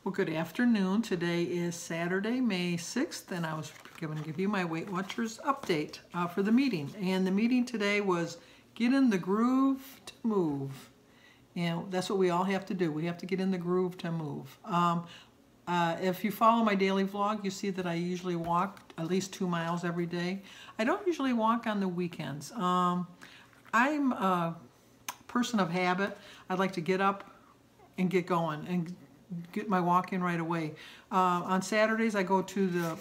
Well, good afternoon. Today is Saturday, May 6th, and I was going to give you my Weight Watchers update for the meeting. And the meeting today was get in the groove to move. And that's what we all have to do. We have to get in the groove to move. If you follow my daily vlog, you see that I usually walk at least 2 miles every day. I don't usually walk on the weekends. I'm a person of habit. I'd like to get up and get going and get my walk in right away. On Saturdays, I go to the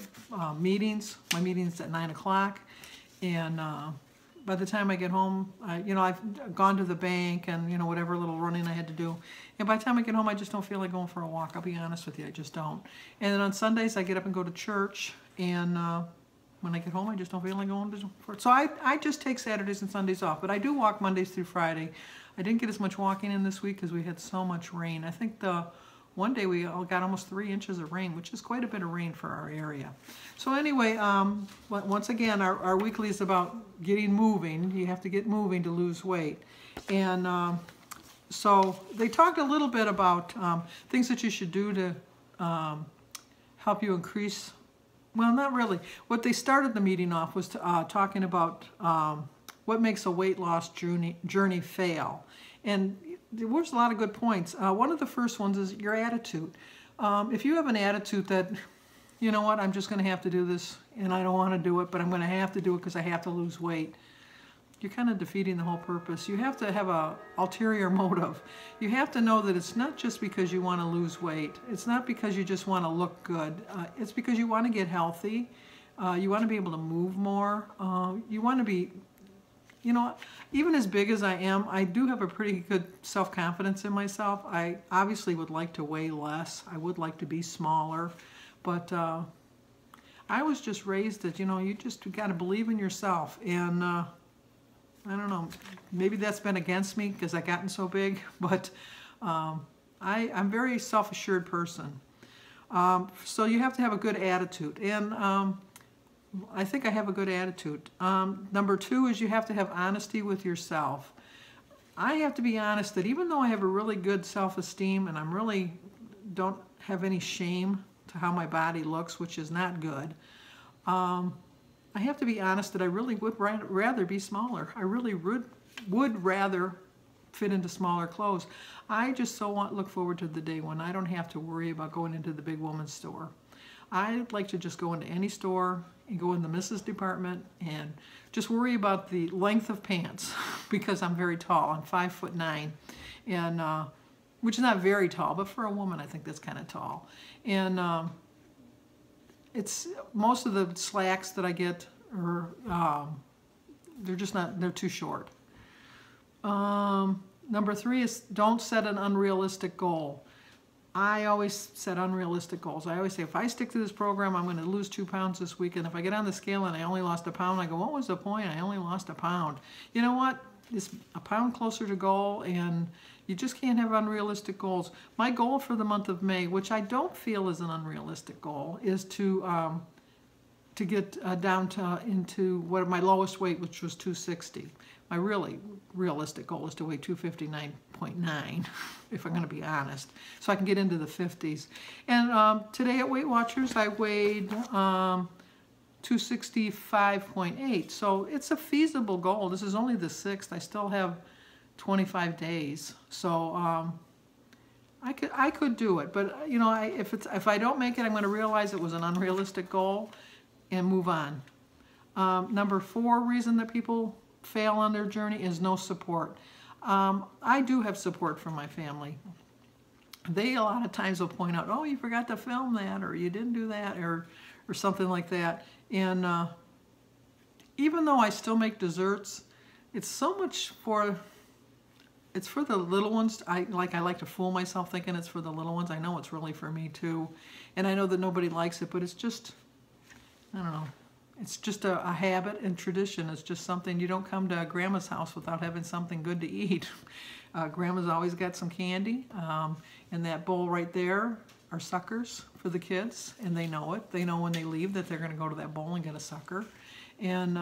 meetings. My meeting's at 9 o'clock, and by the time I get home, I've gone to the bank and whatever little running I had to do. And by the time I get home, I just don't feel like going for a walk. I'll be honest with you, I just don't. And then on Sundays, I get up and go to church, and when I get home, I just don't feel like going for it. So I just take Saturdays and Sundays off, but I do walk Mondays through Friday. I didn't get as much walking in this week because we had so much rain. I think one day we all got almost 3 inches of rain, which is quite a bit of rain for our area. So anyway, once again, our weekly is about getting moving. You have to get moving to lose weight. And so they talked a little bit about things that you should do to help you increase, well, not really. What they started the meeting off was talking about what makes a weight loss journey fail. And there was a lot of good points. One of the first ones is your attitude. If you have an attitude that, you know what, I'm just going to have to do this and I don't want to do it, but I'm going to have to do it because I have to lose weight, you're kind of defeating the whole purpose. You have to have an ulterior motive. You have to know that it's not just because you want to lose weight. It's not because you just want to look good. It's because you want to get healthy. You want to be able to move more. You want to be, even as big as I am, I do have a pretty good self-confidence in myself. I obviously would like to weigh less. I would like to be smaller. But I was just raised that, you just got to believe in yourself. And I don't know, maybe that's been against me because I've gotten so big. But I'm a very self-assured person. So you have to have a good attitude. And I think I have a good attitude. Number 2 is you have to have honesty with yourself. I have to be honest that even though I have a really good self-esteem and don't have any shame to how my body looks, which is not good, I have to be honest that I really would rather be smaller. I really would rather fit into smaller clothes. I just look forward to the day when I don't have to worry about going into the big woman's store. I'd like to just go into any store and go in the missus department and just worry about the length of pants because I'm very tall. I'm 5'9", and which is not very tall, but for a woman I think that's kind of tall. And it's most of the slacks that I get are they're too short. Number 3 is don't set an unrealistic goal. I always set unrealistic goals. I always say, if I stick to this program, I'm going to lose 2 pounds this week. And if I get on the scale and I only lost a pound, I go, what was the point? I only lost a pound. You know what? It's a pound closer to goal, and you just can't have unrealistic goals. My goal for the month of May, which I don't feel is an unrealistic goal, is to get down into what my lowest weight, which was 260. My really realistic goal is to weigh 259.9, if I'm going to be honest, so I can get into the 50s. And today at Weight Watchers, I weighed 265.8, so it's a feasible goal. This is only the 6th. I still have 25 days, so I could do it. But if I don't make it, I'm going to realize it was an unrealistic goal and move on. Number 4 reason that people fail on their journey is no support. I do have support from my family. They a lot of times will point out, oh, you forgot to film that, or you didn't do that, or something like that. And even though I still make desserts, it's so much it's for the little ones. I like to fool myself thinking it's for the little ones. I know it's really for me too. And I know that nobody likes it, but it's just, I don't know. It's just a habit and tradition. It's just something. You don't come to Grandma's house without having something good to eat. Grandma's always got some candy. And that bowl right there are suckers for the kids, and they know it. They know when they leave that they're going to go to that bowl and get a sucker. And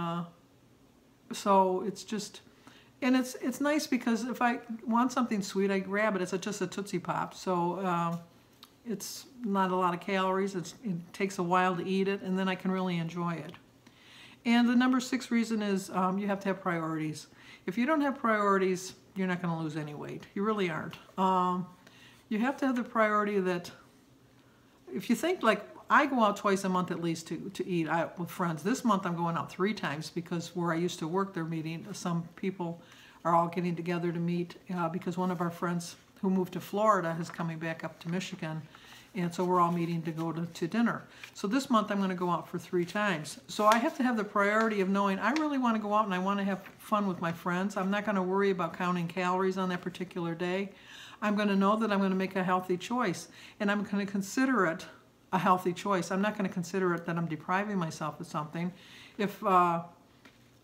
so it's just, and it's nice because if I want something sweet, I grab it. It's just a Tootsie Pop. So It's not a lot of calories. It takes a while to eat it, and then I can really enjoy it. And the number 6 reason is you have to have priorities. If you don't have priorities, you're not going to lose any weight. You really aren't. You have to have the priority that, if you think like, I go out twice a month at least to eat out with friends. This month I'm going out 3 times because where I used to work, they're meeting. Some people are all getting together to meet because one of our friends who moved to Florida is coming back up to Michigan. And so we're all meeting to go to dinner. So this month I'm going to go out for 3 times. So I have to have the priority of knowing I really want to go out and I want to have fun with my friends. I'm not going to worry about counting calories on that particular day. I'm going to know that I'm going to make a healthy choice. And I'm going to consider it a healthy choice. I'm not going to consider it that I'm depriving myself of something. If I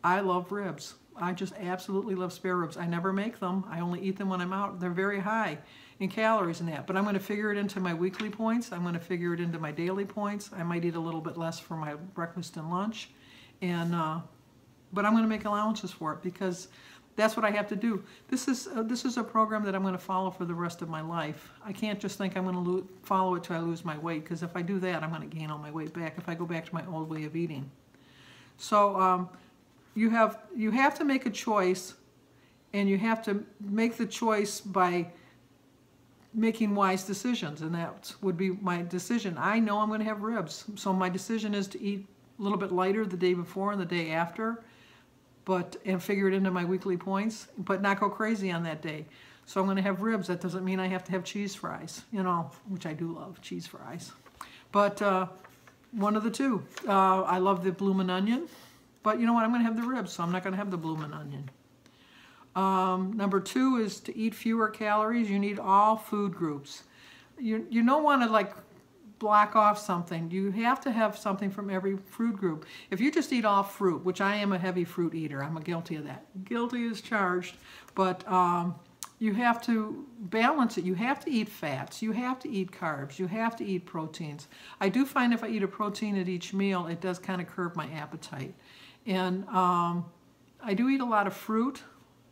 love ribs. I just absolutely love spare ribs. I never make them. I only eat them when I'm out. They're very high in calories and that, but I'm going to figure it into my weekly points. I'm going to figure it into my daily points. I might eat a little bit less for my breakfast and lunch, and but I'm going to make allowances for it because that's what I have to do. This is a program that I'm going to follow for the rest of my life. I can't just think I'm going to follow it till I lose my weight, because if I do that, I'm going to gain all my weight back if I go back to my old way of eating. So you have to make a choice, and you have to make the choice by making wise decisions, and that would be my decision. I know I'm going to have ribs, so my decision is to eat a little bit lighter the day before and the day after, and figure it into my weekly points, but not go crazy on that day. So I'm going to have ribs. That doesn't mean I have to have cheese fries, which I do love, cheese fries. But one of the two. I love the bloomin' onion, but you know what? I'm going to have the ribs, so I'm not going to have the bloomin' onion. Number 2 is to eat fewer calories. You need all food groups. You don't want to like block off something. You have to have something from every food group. If you just eat all fruit, which I am a heavy fruit eater, I'm guilty of that. Guilty as charged, but you have to balance it. You have to eat fats. You have to eat carbs. You have to eat proteins. I do find if I eat a protein at each meal, it does kind of curb my appetite. And I do eat a lot of fruit.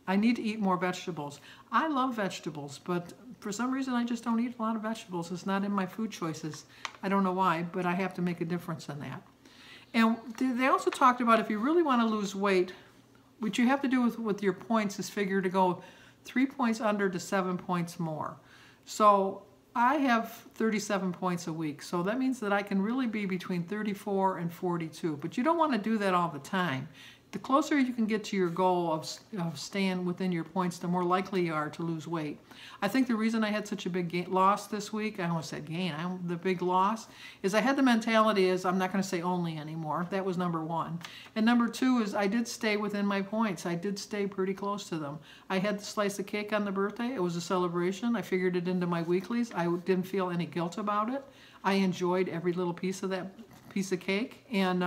I need to eat more vegetables. I love vegetables, but for some reason I just don't eat a lot of vegetables. It's not in my food choices. I don't know why, but I have to make a difference in that. And they also talked about if you really want to lose weight, what you have to do with your points is figure to go 3 points under to 7 points more. So I have 37 points a week, so that means that I can really be between 34 and 42, but you don't want to do that all the time. The closer you can get to your goal of staying within your points, the more likely you are to lose weight. I think the reason I had such a big loss this week, I almost said gain, the big loss, is I had the mentality is I'm not going to say only anymore. That was number 1. And number 2 is I did stay within my points. I did stay pretty close to them. I had the slice of cake on the birthday. It was a celebration. I figured it into my weeklies. I didn't feel any guilt about it. I enjoyed every little piece of that piece of cake, and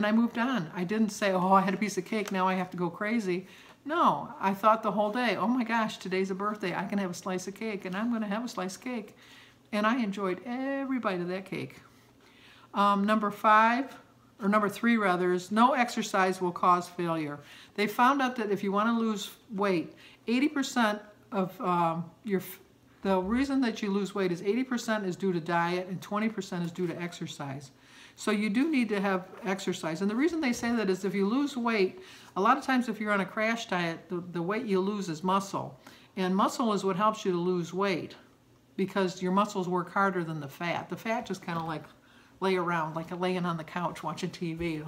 I moved on. I didn't say, oh, I had a piece of cake, now I have to go crazy. No, I thought the whole day, oh my gosh, today's a birthday, I can have a slice of cake, and I'm going to have a slice of cake. And I enjoyed every bite of that cake. Number 3 rather, is no exercise will cause failure. They found out that if you want to lose weight, 80% of the reason that you lose weight is 80% is due to diet and 20% is due to exercise. So you do need to have exercise. And the reason they say that is if you lose weight, a lot of times if you're on a crash diet, the weight you lose is muscle. And muscle is what helps you to lose weight because your muscles work harder than the fat. The fat just kind of like lay around, like laying on the couch watching TV.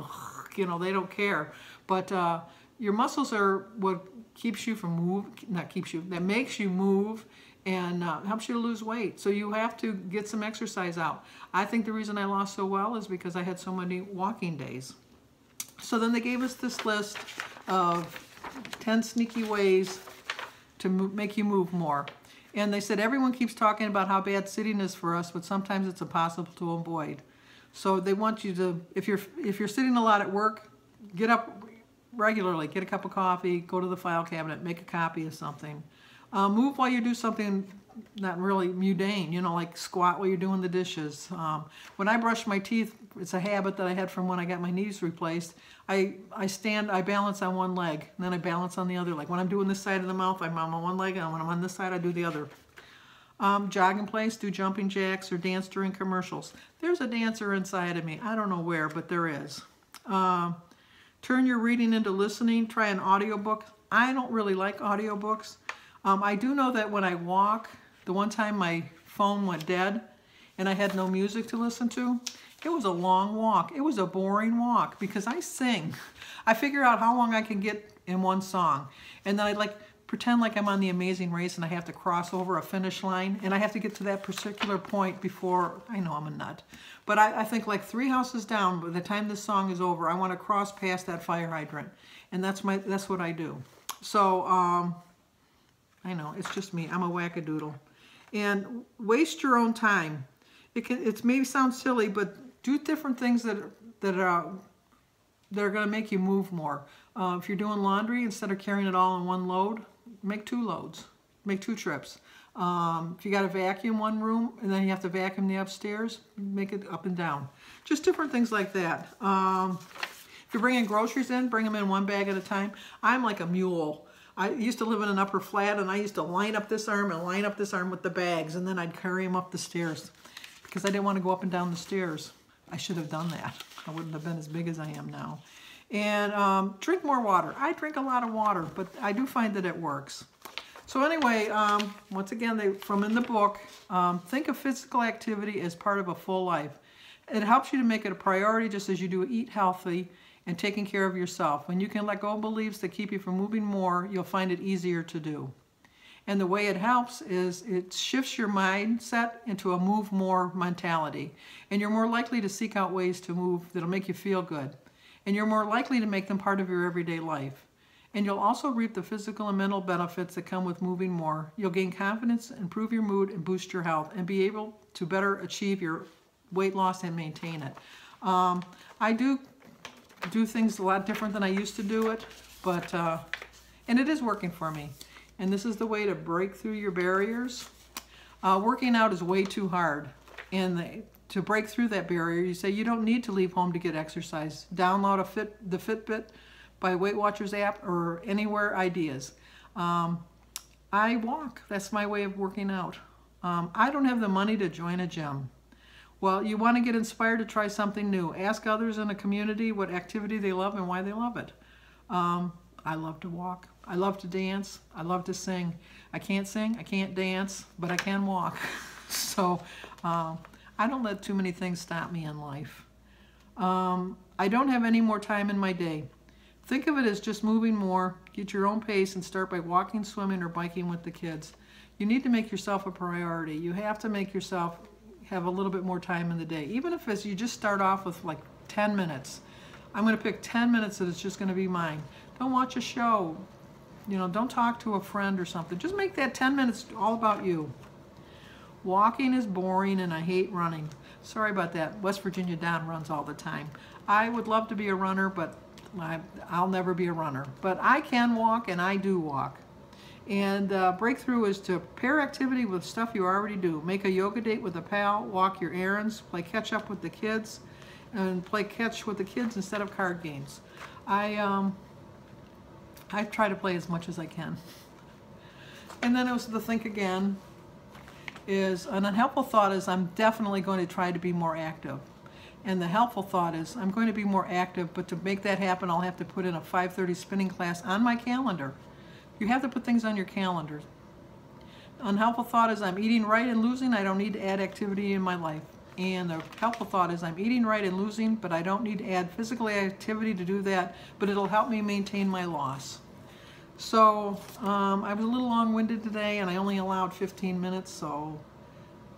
They don't care. But your muscles are what keeps you from that makes you move and helps you to lose weight. So you have to get some exercise out. I think the reason I lost so well is because I had so many walking days. So then they gave us this list of 10 sneaky ways to make you move more. And they said everyone keeps talking about how bad sitting is for us, but sometimes it's impossible to avoid. So they want you to, if you're sitting a lot at work, get up regularly, get a cup of coffee, go to the file cabinet, make a copy of something. Move while you do something not really mundane, like squat while you're doing the dishes. When I brush my teeth, it's a habit that I had from when I got my knees replaced. I balance on one leg, and then I balance on the other leg. When I'm doing this side of the mouth, I'm on one leg, and when I'm on this side, I do the other. Jog in place, do jumping jacks, or dance during commercials. There's a dancer inside of me. I don't know where, but there is. Turn your reading into listening. Try an audiobook. I don't really like audiobooks. I do know that when I walk, the one time my phone went dead and I had no music to listen to, it was a long walk. It was a boring walk because I sing. I figure out how long I can get in one song. And then I pretend like I'm on The Amazing Race and I have to cross over a finish line and I have to get to that particular point before, I know I'm a nut. But I think like 3 houses down, by the time this song is over, I want to cross past that fire hydrant. And that's what I do. So, I know, it's just me. I'm a wackadoodle. And waste your own time. It may sound silly, but do different things that are going to make you move more. If you're doing laundry, instead of carrying it all in one load, make 2 loads. Make 2 trips. If you got to vacuum one room and then you have to vacuum the upstairs, make it up and down. Just different things like that. If you're bringing groceries in, bring them in 1 bag at a time. I'm like a mule. I used to live in an upper flat and I used to line up this arm and line up this arm with the bags and then I'd carry them up the stairs because I didn't want to go up and down the stairs. I should have done that. I wouldn't have been as big as I am now. And drink more water. I drink a lot of water, but I do find that it works. So anyway, once again, from in the book, think of physical activity as part of a full life. It helps you to make it a priority just as you do eat healthy and taking care of yourself. When you can let go of beliefs that keep you from moving more, you'll find it easier to do. And the way it helps is it shifts your mindset into a move more mentality. And you're more likely to seek out ways to move that'll make you feel good. And you're more likely to make them part of your everyday life. And you'll also reap the physical and mental benefits that come with moving more. You'll gain confidence, improve your mood, and boost your health, and be able to better achieve your weight loss and maintain it. I do things a lot different than I used to do it, but and it is working for me. And this is the way to break through your barriers. Working out is way too hard, and to break through that barrier, you say you don't need to leave home to get exercise. Download the Fitbit by Weight Watchers app or anywhere ideas. I walk. That's my way of working out. I don't have the money to join a gym. Well, you want to get inspired to try something new. Ask others in a community what activity they love and why they love it. I love to walk. I love to dance. I love to sing. I can't sing, I can't dance, but I can walk. So I don't let too many things stop me in life. I don't have any more time in my day. Think of it as just moving more, get your own pace, and start by walking, swimming, or biking with the kids. You need to make yourself a priority. You have to make yourself have a little bit more time in the day. Even if it's, you just start off with like 10 minutes. I'm going to pick 10 minutes that it's just going to be mine. Don't watch a show. You know, don't talk to a friend or something. Just make that 10 minutes all about you. Walking is boring and I hate running. Sorry about that. West Virginia Don runs all the time. I would love to be a runner, but I'll never be a runner. But I can walk and I do walk. And breakthrough is to pair activity with stuff you already do. Make a yoga date with a pal, walk your errands, play catch up with the kids, and play catch with the kids instead of card games. I try to play as much as I can. And then also the think again is an unhelpful thought is I'm definitely going to try to be more active. And the helpful thought is I'm going to be more active, but to make that happen, I'll have to put in a 5:30 spinning class on my calendar. You have to put things on your calendar. Unhelpful thought is I'm eating right and losing. I don't need to add activity in my life. And the helpful thought is I'm eating right and losing, but I don't need to add physical activity to do that, but it'll help me maintain my loss. So I was a little long-winded today, and I only allowed 15 minutes, so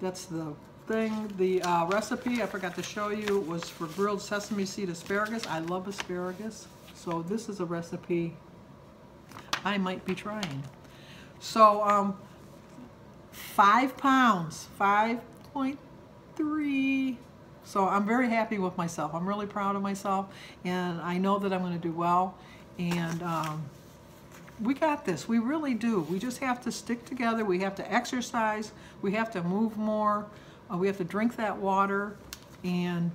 that's the thing. The recipe, I forgot to show you, was for grilled sesame seed asparagus. I love asparagus, so this is a recipe I might be trying. So 5 pounds, 5.3. So I'm very happy with myself. I'm really proud of myself, and I know that I'm going to do well. And we got this. We really do. We just have to stick together. We have to exercise. We have to move more. We have to drink that water and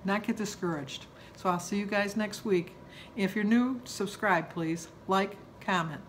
not get discouraged. So I'll see you guys next week. If you're new, subscribe, please. Like, comment.